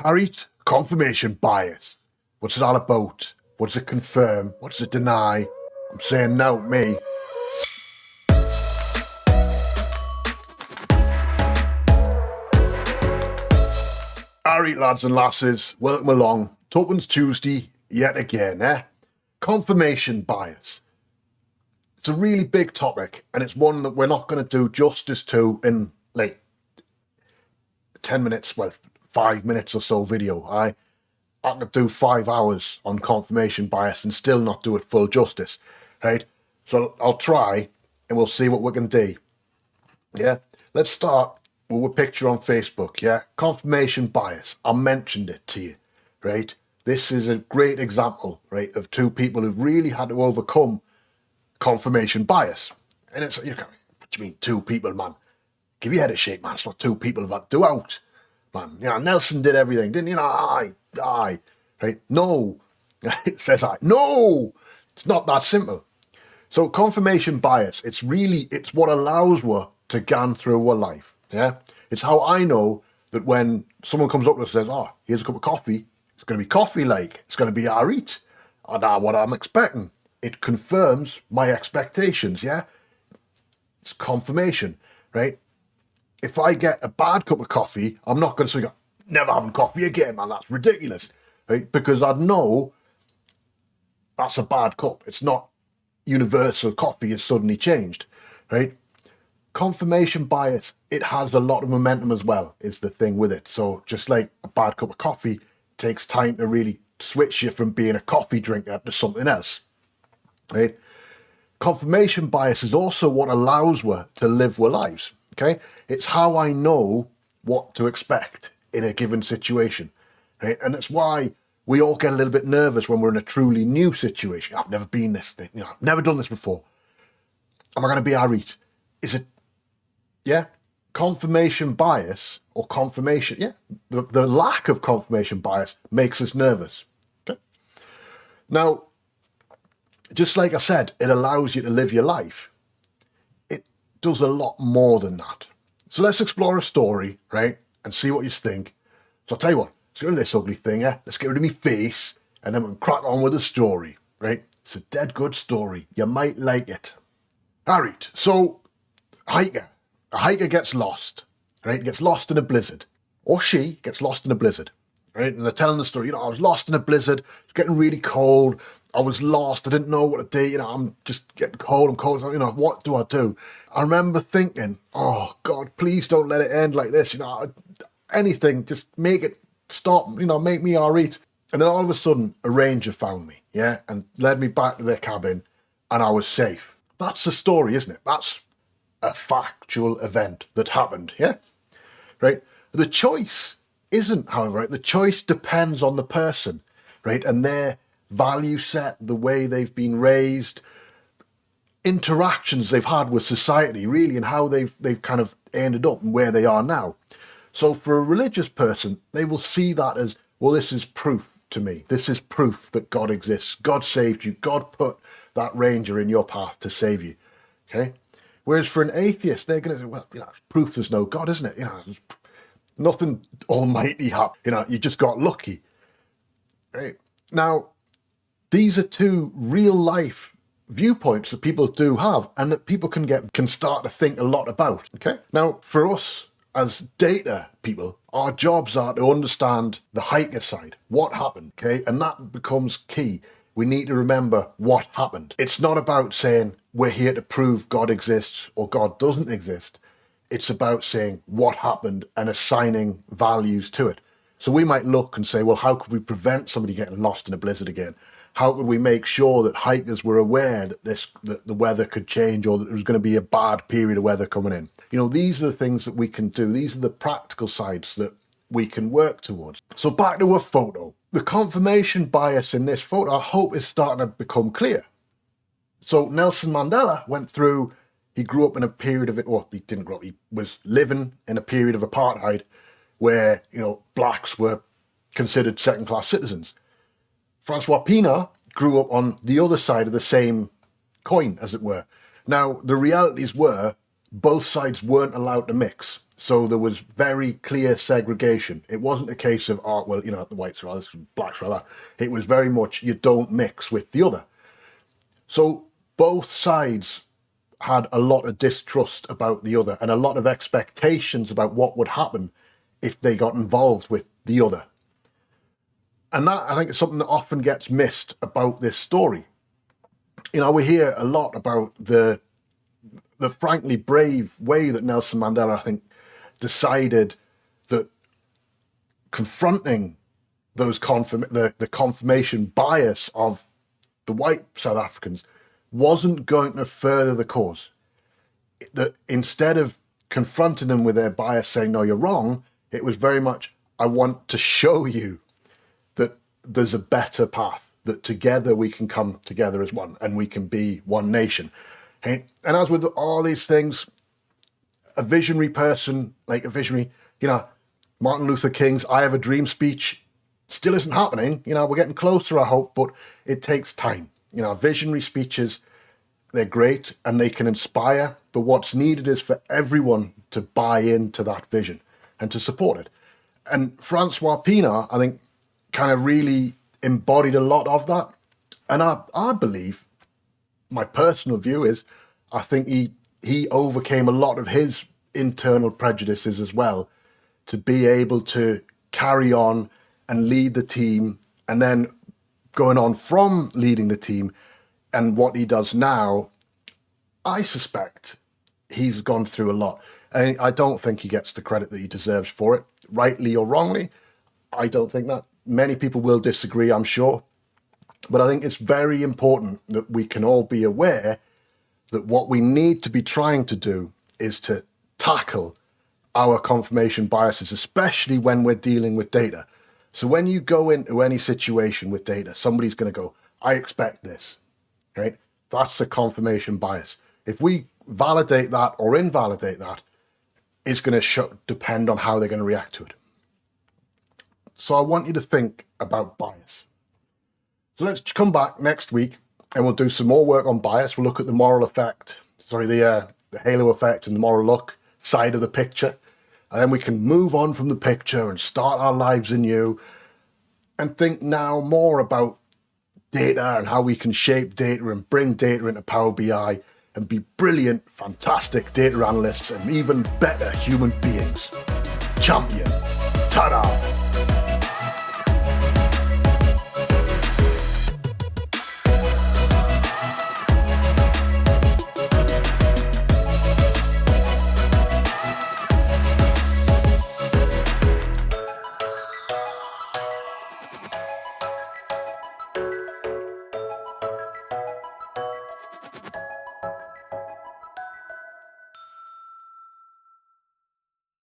Harriet, confirmation bias. What's it all about? What does it confirm? What does it deny? I'm saying no, me. Alright, lads and lasses, welcome along. Tuppence Tuesday, yet again, Confirmation bias. It's a really big topic, and it's one that we're not going to do justice to in, 10 minutes, 5 minutes or so video. I could do 5 hours on confirmation bias and still not do it full justice, right? So I'll try, and we'll see what we can do. Yeah, let's start with a picture on Facebook, yeah? Confirmation bias, I mentioned it to you, right? This is a great example, right, of two people who've really had to overcome confirmation bias. And it's, what do you mean, two people, man? Give your head a shake, man. It's not two people have had to do out, man. Nelson did everything, didn't you? Aye, right? No, it says I. No, it's not that simple. So confirmation bias, it's what allows us to gan through our life, yeah? It's how I know that when someone comes up and says, oh, here's a cup of coffee, it's going to be coffee-like, it's going to be alright, and what I'm expecting. It confirms my expectations, yeah? It's confirmation, right? If I get a bad cup of coffee, I'm not going to say, never having coffee again, man, that's ridiculous, right? Because I know that's a bad cup. It's not universal coffee has suddenly changed, right? Confirmation bias, it has a lot of momentum as well, is the thing with it. So just like a bad cup of coffee, it takes time to really switch you from being a coffee drinker to something else, right? Confirmation bias is also what allows us to live our lives, okay? It's how I know what to expect in a given situation, right? And it's why we all get a little bit nervous when we're in a truly new situation. I've never been this thing, I've never done this before. Am I going to be alright? Is it, yeah? Confirmation bias or confirmation, yeah? The lack of confirmation bias makes us nervous, okay? Now, just like I said, it allows you to live your life. It does a lot more than that. So let's explore a story, right? And see what you think. So I'll tell you what, let's get rid of this ugly thing, yeah? Let's get rid of my face, and then we can crack on with the story, right? It's a dead good story. You might like it. All right, so a hiker gets lost, right? Gets lost in a blizzard. Or she gets lost in a blizzard, right? And they're telling the story, I was lost in a blizzard. It's getting really cold. I was lost. I didn't know what to do. I'm just getting cold. I'm cold. What do I do? I remember thinking, oh, God, please don't let it end like this. Anything, just make it stop, make me all right. And then all of a sudden, a ranger found me, yeah, and led me back to their cabin, and I was safe. That's the story, isn't it? That's a factual event that happened, yeah? Right? The choice isn't, however, right? The choice depends on the person, right? And their value set, the way they've been raised, interactions they've had with society, really, and how they've kind of ended up and where they are now. So for a religious person, they will see that as, well, this is proof to me. This is proof that God exists. God saved you. God put that ranger in your path to save you, okay? Whereas for an atheist, they're going to say, well, it's proof there's no God, isn't it? Nothing almighty happened. You just got lucky, right? Now, these are two real life viewpoints that people do have and that people can start to think a lot about, okay? Now, for us as data people, our jobs are to understand the hiker side, what happened, okay? And that becomes key. We need to remember what happened. It's not about saying we're here to prove God exists or God doesn't exist. It's about saying what happened and assigning values to it. So we might look and say, well, how could we prevent somebody getting lost in a blizzard again? How could we make sure that hikers were aware that the weather could change or that there was going to be a bad period of weather coming in? These are the things that we can do. These are the practical sides that we can work towards. So back to a photo. The confirmation bias in this photo, I hope, is starting to become clear. So Nelson Mandela went through, he grew up in a period of it, or he didn't grow up, he was living in a period of apartheid where, blacks were considered second-class citizens. Francois Pienaar grew up on the other side of the same coin, as it were. Now, the realities were both sides weren't allowed to mix. So there was very clear segregation. It wasn't a case of, oh, well, you know, the whites are this, blacks are that. It was very much, you don't mix with the other. So both sides had a lot of distrust about the other and a lot of expectations about what would happen if they got involved with the other. And that, I think, is something that often gets missed about this story. You know, we hear a lot about the frankly brave way that Nelson Mandela, I think, decided that confronting those the confirmation bias of the white South Africans wasn't going to further the cause. That instead of confronting them with their bias, saying, no, you're wrong, it was very much, I want to show you that there's a better path, that together we can come together as one and we can be one nation. And as with all these things, a visionary person, like a visionary, you know, Martin Luther King's I Have a Dream speech still isn't happening. You know, we're getting closer, I hope, but it takes time. You know, visionary speeches, they're great and they can inspire, but what's needed is for everyone to buy into that vision and to support it. And Francois Pienaar, I think, kind of really embodied a lot of that. And I believe, my personal view is, I think he overcame a lot of his internal prejudices as well to be able to carry on and lead the team, and then going on from leading the team and what he does now, I suspect he's gone through a lot. And I don't think he gets the credit that he deserves for it, rightly or wrongly. I don't think that. Many people will disagree, I'm sure. But I think it's very important that we can all be aware that what we need to be trying to do is to tackle our confirmation biases, especially when we're dealing with data. So when you go into any situation with data, somebody's going to go, I expect this, right? That's a confirmation bias. If we validate that or invalidate that, it's going to depend on how they're going to react to it. So I want you to think about bias. So let's come back next week and we'll do some more work on bias. We'll look at the moral effect, the halo effect and the moral look side of the picture. And then we can move on from the picture and start our lives anew and think now more about data and how we can shape data and bring data into Power BI and be brilliant, fantastic data analysts and even better human beings. Champion. Ta-da!